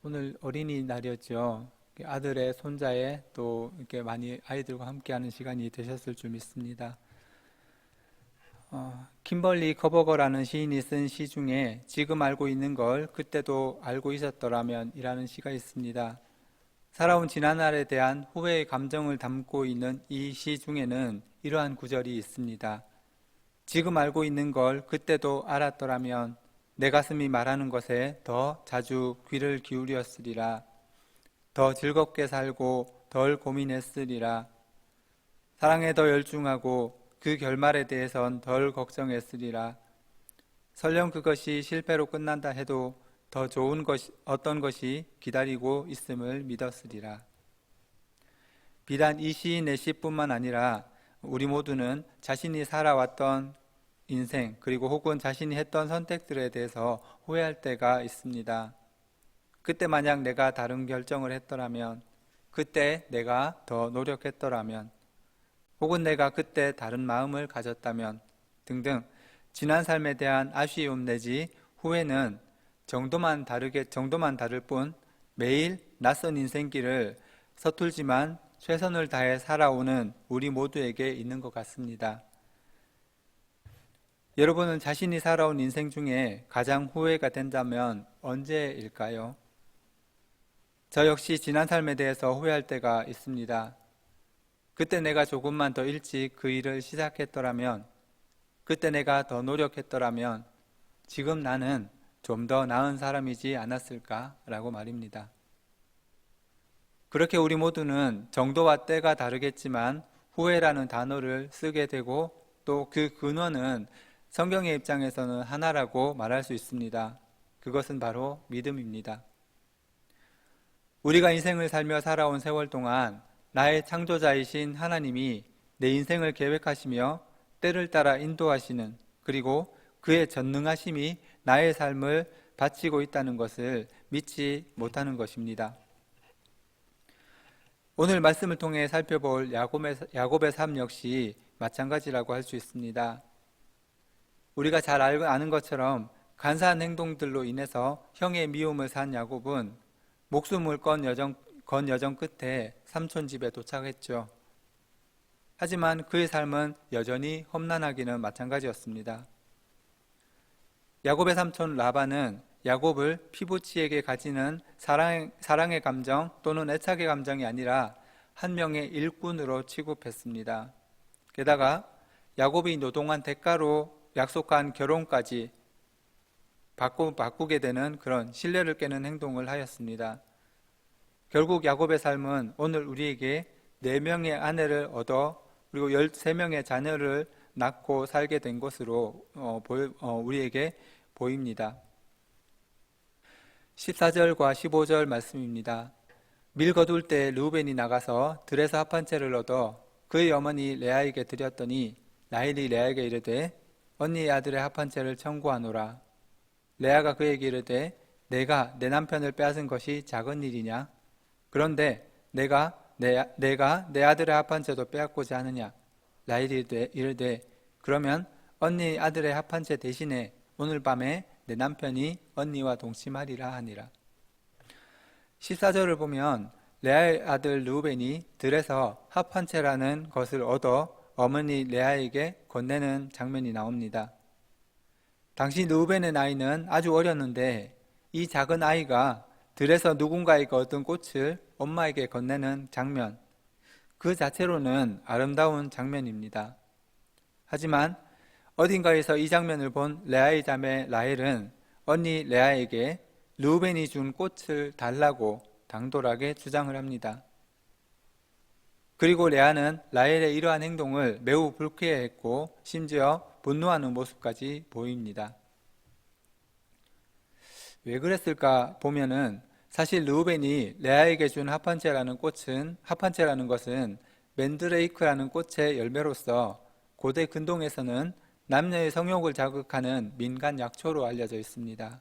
오늘 어린이날이었죠. 아들의 손자의 또 이렇게 많이 아이들과 함께하는 시간이 되셨을 줄 믿습니다. kim벌리 커버거라는 시인이 쓴 시 중에 지금 알고 있는 걸 그때도 알고 있었더라면 이라는 시가 있습니다. 살아온 지난날에 대한 후회의 감정을 담고 있는 이 시 중에는 이러한 구절이 있습니다. 지금 알고 있는 걸 그때도 알았더라면 내 가슴이 말하는 것에 더 자주 귀를 기울였으리라. 더 즐겁게 살고 덜 고민했으리라. 사랑에 더 열중하고 그 결말에 대해선 덜 걱정했으리라. 설령 그것이 실패로 끝난다 해도 더 좋은 어떤 것이 기다리고 있음을 믿었으리라. 비단 이 시인의 시뿐만 아니라 우리 모두는 자신이 살아왔던 인생 그리고 혹은 자신이 했던 선택들에 대해서 후회할 때가 있습니다. 그때 만약 내가 다른 결정을 했더라면, 그때 내가 더 노력했더라면, 혹은 내가 그때 다른 마음을 가졌다면 등등 지난 삶에 대한 아쉬움 내지 후회는 정도만 다를 뿐 매일 낯선 인생길을 서툴지만 최선을 다해 살아오는 우리 모두에게 있는 것 같습니다. 여러분은 자신이 살아온 인생 중에 가장 후회가 된다면 언제일까요? 저 역시 지난 삶에 대해서 후회할 때가 있습니다. 그때 내가 조금만 더 일찍 그 일을 시작했더라면, 그때 내가 더 노력했더라면 지금 나는 좀 더 나은 사람이지 않았을까라고 말입니다. 그렇게 우리 모두는 정도와 때가 다르겠지만 후회라는 단어를 쓰게 되고 또 그 근원은 성경의 입장에서는 하나라고 말할 수 있습니다. 그것은 바로 믿음입니다. 우리가 인생을 살며 살아온 세월 동안 나의 창조자이신 하나님이 내 인생을 계획하시며 때를 따라 인도하시는 그리고 그의 전능하심이 나의 삶을 바치고 있다는 것을 믿지 못하는 것입니다. 오늘 말씀을 통해 살펴볼 야곱의 삶 역시 마찬가지라고 할 수 있습니다. 우리가 잘 아는 것처럼 간사한 행동들로 인해서 형의 미움을 산 야곱은 목숨을 건 여정 끝에 삼촌 집에 도착했죠. 하지만 그의 삶은 여전히 험난하기는 마찬가지였습니다. 야곱의 삼촌 라반은 야곱을 피부치에게 가지는 사랑의 감정 또는 애착의 감정이 아니라 한 명의 일꾼으로 취급했습니다. 게다가 야곱이 노동한 대가로 약속한 결혼까지 바꾸게 되는 그런 신뢰를 깨는 행동을 하였습니다. 결국 야곱의 삶은 오늘 우리에게 4명의 아내를 얻어 그리고 13명의 자녀를 낳고 살게 된 것으로 우리에게 보입니다. 14절과 15절 말씀입니다. 밀 거둘 때 르우벤이 나가서 들에서 합 한 채를 얻어 그의 어머니 레아에게 드렸더니 라헬이 레아에게 이르되 언니의 아들의 합 한 채를 청구하노라. 레아가 그에게 이르되 내가 내 남편을 빼앗은 것이 작은 일이냐? 그런데 내가 내 아들의 합 한 채도 빼앗고자 하느냐? 라헬이 이르되 그러면 언니 아들의 합 한 채 대신에 오늘 밤에 내 남편이 언니와 동침하리라 하니라. 14절을 보면 레아의 아들 르우벤이 들에서 합 한 채라는 것을 얻어 어머니 레아에게 건네는 장면이 나옵니다. 당시 르우벤의 나이는 아주 어렸는데 이 작은 아이가 들에서 누군가에게 얻은 꽃을 엄마에게 건네는 장면, 그 자체로는 아름다운 장면입니다. 하지만 어딘가에서 이 장면을 본 레아의 자매 라헬은 언니 레아에게 르우벤이 준 꽃을 달라고 당돌하게 주장을 합니다. 그리고 레아는 라헬의 이러한 행동을 매우 불쾌해했고 심지어 분노하는 모습까지 보입니다. 왜 그랬을까 보면은 사실 르우벤이 레아에게 준 합한채라는 것은 맨드레이크라는 꽃의 열매로서 고대 근동에서는 남녀의 성욕을 자극하는 민간 약초로 알려져 있습니다.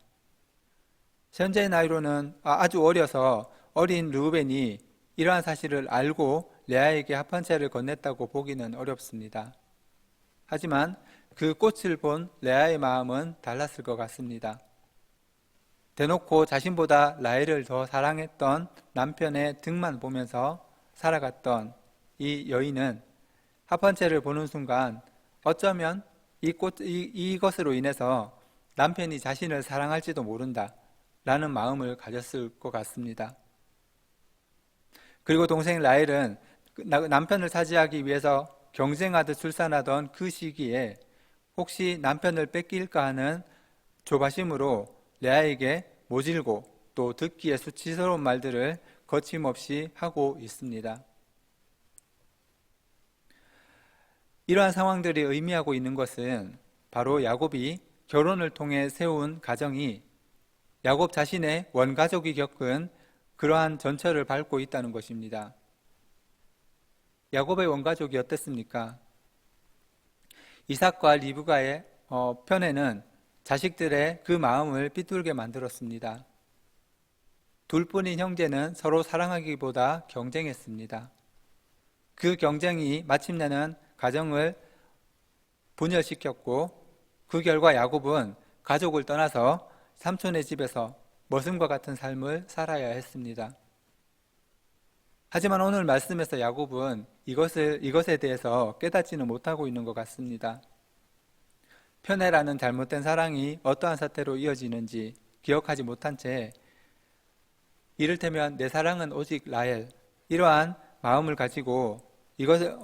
현재의 나이로는 아주 어려서 어린 르우벤이 이러한 사실을 알고 레아에게 합한채를 건넸다고 보기는 어렵습니다. 하지만 그 꽃을 본 레아의 마음은 달랐을 것 같습니다. 대놓고 자신보다 라헬을 더 사랑했던 남편의 등만 보면서 살아갔던 이 여인은 합판체를 보는 순간 어쩌면 이것으로 인해서 남편이 자신을 사랑할지도 모른다 라는 마음을 가졌을 것 같습니다. 그리고 동생 라헬은 남편을 차지하기 위해서 경쟁하듯 출산하던 그 시기에 혹시 남편을 뺏길까 하는 조바심으로 레아에게 모질고 또 듣기에 수치스러운 말들을 거침없이 하고 있습니다. 이러한 상황들이 의미하고 있는 것은 바로 야곱이 결혼을 통해 세운 가정이 야곱 자신의 원가족이 겪은 그러한 전철을 밟고 있다는 것입니다. 야곱의 원가족이 어땠습니까? 이삭과 리브가의 편애는 자식들의 그 마음을 삐뚤게 만들었습니다. 둘뿐인 형제는 서로 사랑하기보다 경쟁했습니다. 그 경쟁이 마침내는 가정을 분열시켰고 그 결과 야곱은 가족을 떠나서 삼촌의 집에서 머슴과 같은 삶을 살아야 했습니다. 하지만 오늘 말씀에서 야곱은 이것에 대해서 깨닫지는 못하고 있는 것 같습니다. 편애라는 잘못된 사랑이 어떠한 사태로 이어지는지 기억하지 못한 채 이를테면 내 사랑은 오직 라헬 이러한 마음을 가지고 이것을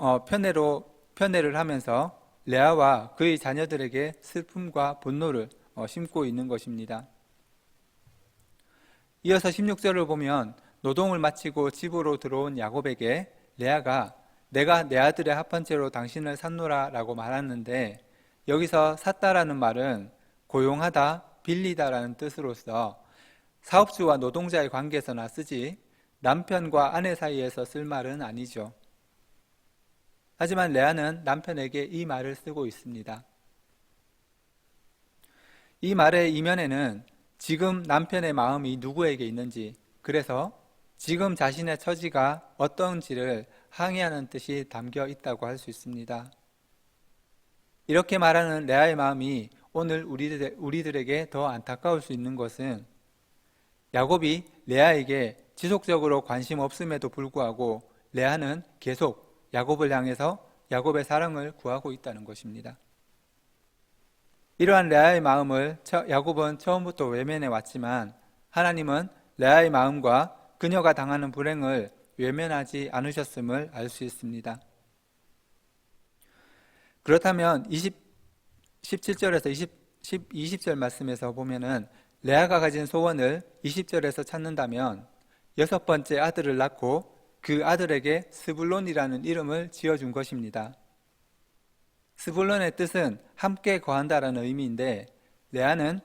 편애를 하면서 레아와 그의 자녀들에게 슬픔과 분노를 심고 있는 것입니다. 이어서 16절을 보면 노동을 마치고 집으로 들어온 야곱에게 레아가 내가 내 아들의 합판체로 당신을 샀노라 라고 말하는데 여기서 샀다라는 말은 고용하다, 빌리다라는 뜻으로서 사업주와 노동자의 관계에서나 쓰지 남편과 아내 사이에서 쓸 말은 아니죠. 하지만 레아는 남편에게 이 말을 쓰고 있습니다. 이 말의 이면에는 지금 남편의 마음이 누구에게 있는지, 그래서 지금 자신의 처지가 어떤지를 항의하는 뜻이 담겨 있다고 할 수 있습니다. 이렇게 말하는 레아의 마음이 오늘 우리들에게 더 안타까울 수 있는 것은 야곱이 레아에게 지속적으로 관심 없음에도 불구하고 레아는 계속 야곱을 향해서 야곱의 사랑을 구하고 있다는 것입니다. 이러한 레아의 마음을 야곱은 처음부터 외면해 왔지만 하나님은 레아의 마음과 그녀가 당하는 불행을 외면하지 않으셨음을 알 수 있습니다. 그렇다면 17절에서 20절 말씀에서 보면은 레아가 가진 소원을 20절에서 찾는다면 6번째 아들을 낳고 그 아들에게 스불론이라는 이름을 지어준 것입니다. 스불론의 뜻은 함께 거한다라는 의미인데 레아는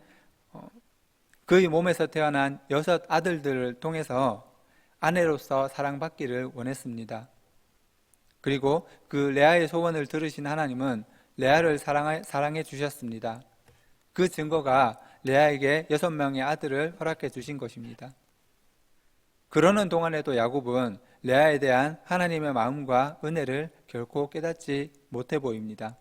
그의 몸에서 태어난 6 아들들을 통해서 아내로서 사랑받기를 원했습니다. 그리고 그 레아의 소원을 들으신 하나님은 레아를 사랑해 주셨습니다. 그 증거가 레아에게 6명의 아들을 허락해 주신 것입니다. 그러는 동안에도 야곱은 레아에 대한 하나님의 마음과 은혜를 결코 깨닫지 못해 보입니다.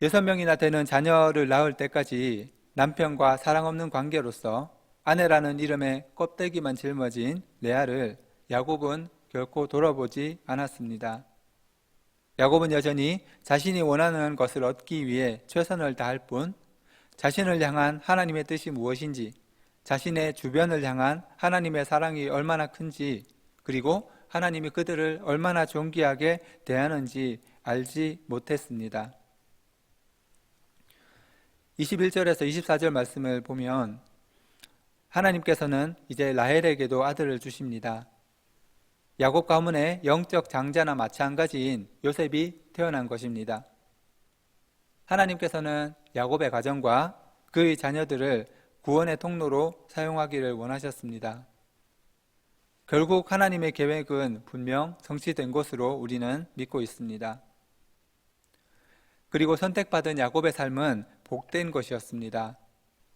6명이나 되는 자녀를 낳을 때까지 남편과 사랑 없는 관계로서 아내라는 이름의 껍데기만 짊어진 레아를 야곱은 결코 돌아보지 않았습니다. 야곱은 여전히 자신이 원하는 것을 얻기 위해 최선을 다할 뿐 자신을 향한 하나님의 뜻이 무엇인지, 자신의 주변을 향한 하나님의 사랑이 얼마나 큰지, 그리고 하나님이 그들을 얼마나 존귀하게 대하는지 알지 못했습니다. 21절에서 24절 말씀을 보면 하나님께서는 이제 라헬에게도 아들을 주십니다. 야곱 가문의 영적 장자나 마찬가지인 요셉이 태어난 것입니다. 하나님께서는 야곱의 가정과 그의 자녀들을 구원의 통로로 사용하기를 원하셨습니다. 결국 하나님의 계획은 분명 성취된 것으로 우리는 믿고 있습니다. 그리고 선택받은 야곱의 삶은 복된 것이었습니다.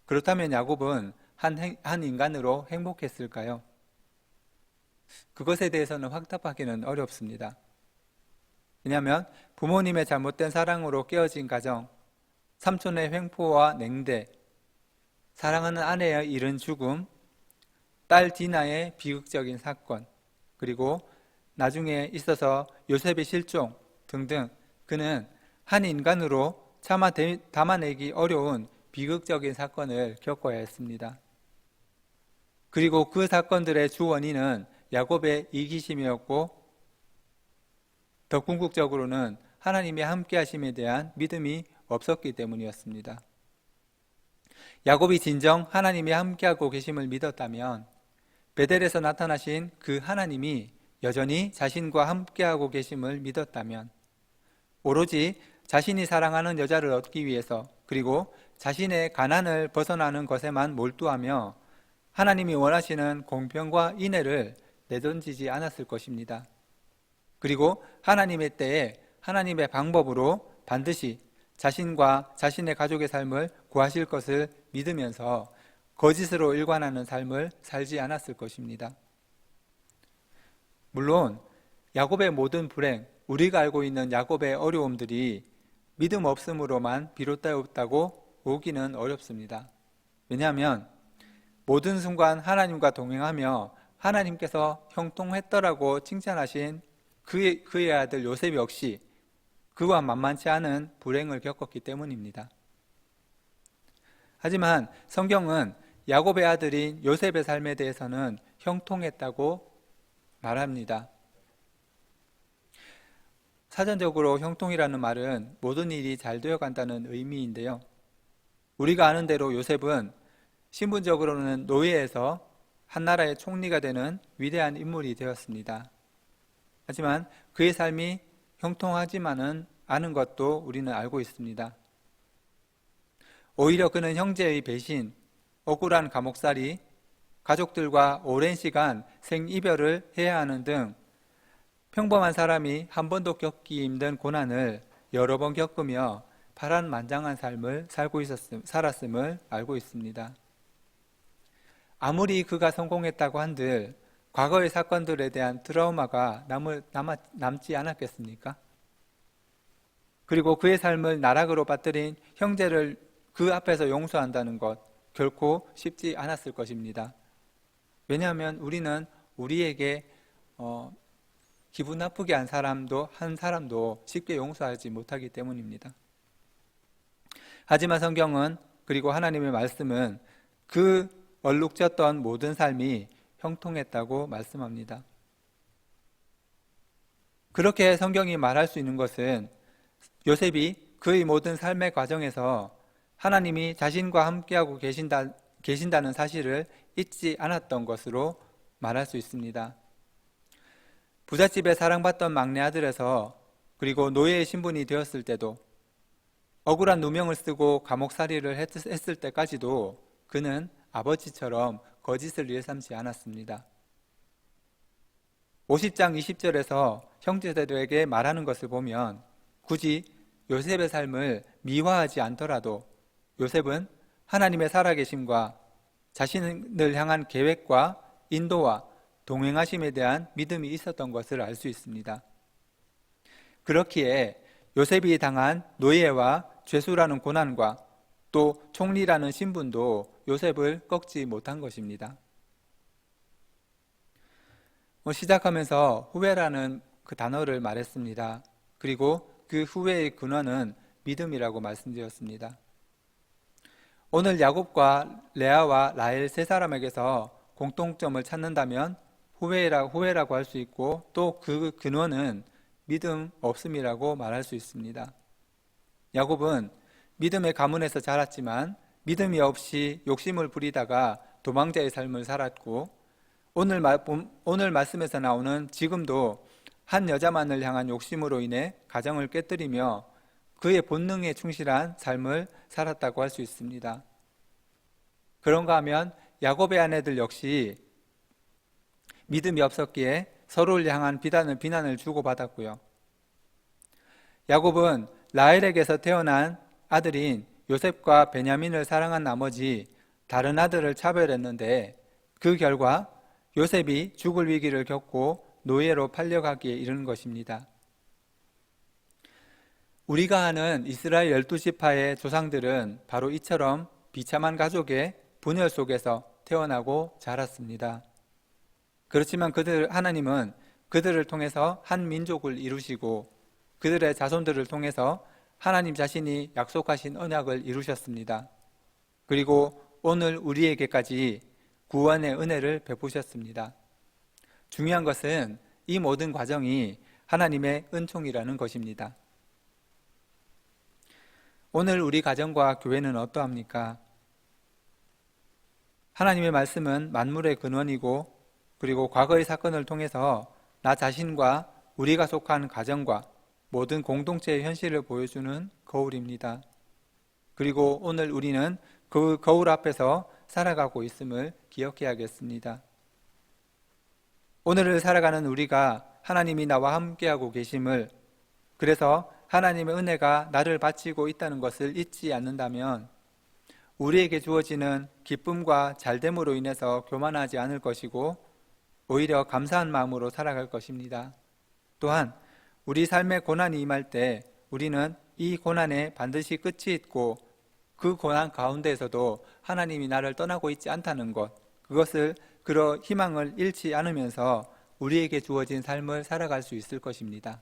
그렇다면 야곱은 한 인간으로 행복했을까요? 그것에 대해서는 확답하기는 어렵습니다. 왜냐하면 부모님의 잘못된 사랑으로 깨어진 가정, 삼촌의 횡포와 냉대, 사랑하는 아내의 이른 죽음, 딸 디나의 비극적인 사건, 그리고 나중에 있어서 요셉의 실종 등등 그는 한 인간으로 차마 담아내기 어려운 비극적인 사건을 겪어야 했습니다. 그리고 그 사건들의 주 원인은 야곱의 이기심이었고 더 궁극적으로는 하나님의 함께하심에 대한 믿음이 없었기 때문이었습니다. 야곱이 진정 하나님이 함께하고 계심을 믿었다면 베델에서 나타나신 그 하나님이 여전히 자신과 함께하고 계심을 믿었다면 오로지 자신이 사랑하는 여자를 얻기 위해서 그리고 자신의 가난을 벗어나는 것에만 몰두하며 하나님이 원하시는 공평과 인애를 내던지지 않았을 것입니다. 그리고 하나님의 때에 하나님의 방법으로 반드시 자신과 자신의 가족의 삶을 구하실 것을 믿으면서 거짓으로 일관하는 삶을 살지 않았을 것입니다. 물론 야곱의 모든 불행, 우리가 알고 있는 야곱의 어려움들이 믿음 없음으로만 비롯되었다고 보기는 어렵습니다. 왜냐하면 모든 순간 하나님과 동행하며 하나님께서 형통했더라고 칭찬하신 그의 아들 요셉 역시 그와 만만치 않은 불행을 겪었기 때문입니다. 하지만 성경은 야곱의 아들인 요셉의 삶에 대해서는 형통했다고 말합니다. 사전적으로 형통이라는 말은 모든 일이 잘 되어간다는 의미인데요. 우리가 아는 대로 요셉은 신분적으로는 노예에서 한 나라의 총리가 되는 위대한 인물이 되었습니다. 하지만 그의 삶이 형통하지만은 않은 것도 우리는 알고 있습니다. 오히려 그는 형제의 배신, 억울한 감옥살이, 가족들과 오랜 시간 생이별을 해야 하는 등 평범한 사람이 한 번도 겪기 힘든 고난을 여러 번 겪으며 파란만장한 삶을 살았음을 알고 있습니다. 아무리 그가 성공했다고 한들 과거의 사건들에 대한 트라우마가 남지 않았겠습니까? 그리고 그의 삶을 나락으로 빠뜨린 형제를 그 앞에서 용서한다는 것 결코 쉽지 않았을 것입니다. 왜냐하면 우리는 우리에게 기분 나쁘게 한 사람도 쉽게 용서하지 못하기 때문입니다. 하지만 성경은 그리고 하나님의 말씀은 그 얼룩졌던 모든 삶이 형통했다고 말씀합니다. 그렇게 성경이 말할 수 있는 것은 요셉이 그의 모든 삶의 과정에서 하나님이 자신과 함께하고 계신다는 사실을 잊지 않았던 것으로 말할 수 있습니다. 부잣집에 사랑받던 막내 아들에서 그리고 노예의 신분이 되었을 때도 억울한 누명을 쓰고 감옥살이를 했을 때까지도 그는 아버지처럼 거짓을 일삼지 않았습니다. 50장 20절에서 형제들에게 말하는 것을 보면 굳이 요셉의 삶을 미화하지 않더라도 요셉은 하나님의 살아계심과 자신을 향한 계획과 인도와 동행하심에 대한 믿음이 있었던 것을 알 수 있습니다. 그렇기에 요셉이 당한 노예와 죄수라는 고난과 또 총리라는 신분도 요셉을 꺾지 못한 것입니다. 시작하면서 후회라는 그 단어를 말했습니다. 그리고 그 후회의 근원은 믿음이라고 말씀드렸습니다. 오늘 야곱과 레아와 라헬 세 사람에게서 공통점을 찾는다면 후회라고 할 수 있고 또 그 근원은 믿음 없음이라고 말할 수 있습니다. 야곱은 믿음의 가문에서 자랐지만 믿음이 없이 욕심을 부리다가 도망자의 삶을 살았고 오늘 말씀에서 나오는 지금도 한 여자만을 향한 욕심으로 인해 가정을 깨뜨리며 그의 본능에 충실한 삶을 살았다고 할 수 있습니다. 그런가 하면 야곱의 아내들 역시 믿음이 없었기에 서로를 향한 비난을 주고받았고요. 야곱은 라헬에게서 태어난 아들인 요셉과 베냐민을 사랑한 나머지 다른 아들을 차별했는데 그 결과 요셉이 죽을 위기를 겪고 노예로 팔려가기에 이르는 것입니다. 우리가 아는 이스라엘 12지파의 조상들은 바로 이처럼 비참한 가족의 분열 속에서 태어나고 자랐습니다. 그렇지만 하나님은 그들을 통해서 한 민족을 이루시고 그들의 자손들을 통해서 하나님 자신이 약속하신 언약을 이루셨습니다. 그리고 오늘 우리에게까지 구원의 은혜를 베푸셨습니다. 중요한 것은 이 모든 과정이 하나님의 은총이라는 것입니다. 오늘 우리 가정과 교회는 어떠합니까? 하나님의 말씀은 만물의 근원이고 그리고 과거의 사건을 통해서 나 자신과 우리가 속한 가정과 모든 공동체의 현실을 보여주는 거울입니다. 그리고 오늘 우리는 그 거울 앞에서 살아가고 있음을 기억해야겠습니다. 오늘을 살아가는 우리가 하나님이 나와 함께하고 계심을, 그래서 하나님의 은혜가 나를 바치고 있다는 것을 잊지 않는다면 우리에게 주어지는 기쁨과 잘됨으로 인해서 교만하지 않을 것이고 오히려 감사한 마음으로 살아갈 것입니다. 또한 우리 삶의 고난이 임할 때 우리는 이 고난에 반드시 끝이 있고 그 고난 가운데에서도 하나님이 나를 떠나고 있지 않다는 것, 그것을 그런 희망을 잃지 않으면서 우리에게 주어진 삶을 살아갈 수 있을 것입니다.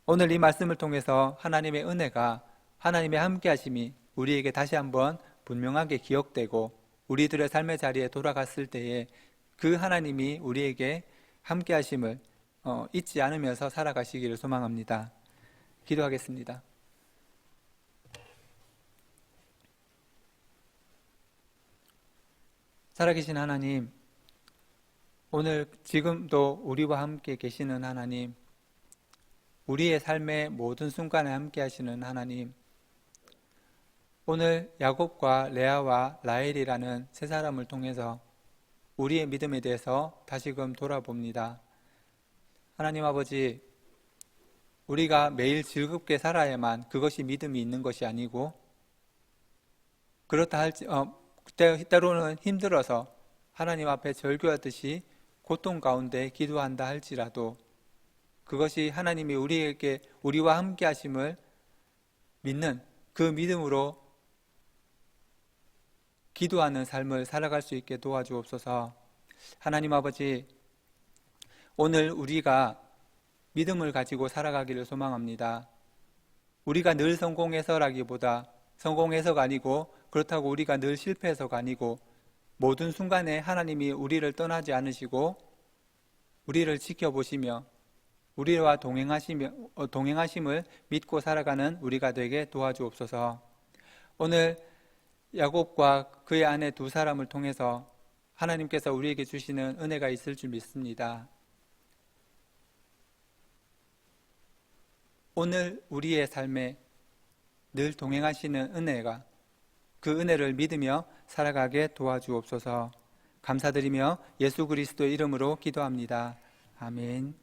오늘 이 말씀을 통해서 하나님의 은혜가, 하나님의 함께하심이 우리에게 다시 한번 분명하게 기억되고 우리들의 삶의 자리에 돌아갔을 때에 그 하나님이 우리에게 함께하심을 잊지 않으면서 살아가시기를 소망합니다. 기도하겠습니다. 살아계신 하나님, 오늘 지금도 우리와 함께 계시는 하나님, 우리의 삶의 모든 순간에 함께 하시는 하나님, 오늘 야곱과 레아와 라헬이라는 세 사람을 통해서 우리의 믿음에 대해서 다시금 돌아봅니다. 하나님 아버지, 우리가 매일 즐겁게 살아야만 그것이 믿음이 있는 것이 아니고, 그렇다 할지 때로는 힘들어서 하나님 앞에 절규하듯이 고통 가운데 기도한다 할지라도 그것이 하나님이 우리와 함께 하심을 믿는 그 믿음으로 기도하는 삶을 살아갈 수 있게 도와주옵소서. 하나님 아버지, 오늘 우리가 믿음을 가지고 살아가기를 소망합니다. 우리가 늘 성공해서라기보다 성공해서가 아니고, 그렇다고 우리가 늘 실패해서가 아니고, 모든 순간에 하나님이 우리를 떠나지 않으시고 우리를 지켜보시며 우리와 동행하심을 믿고 살아가는 우리가 되게 도와주옵소서. 오늘 야곱과 그의 아내 두 사람을 통해서 하나님께서 우리에게 주시는 은혜가 있을 줄 믿습니다. 오늘 우리의 삶에 늘 동행하시는 은혜가, 그 은혜를 믿으며 살아가게 도와주옵소서. 감사드리며 예수 그리스도의 이름으로 기도합니다. 아멘.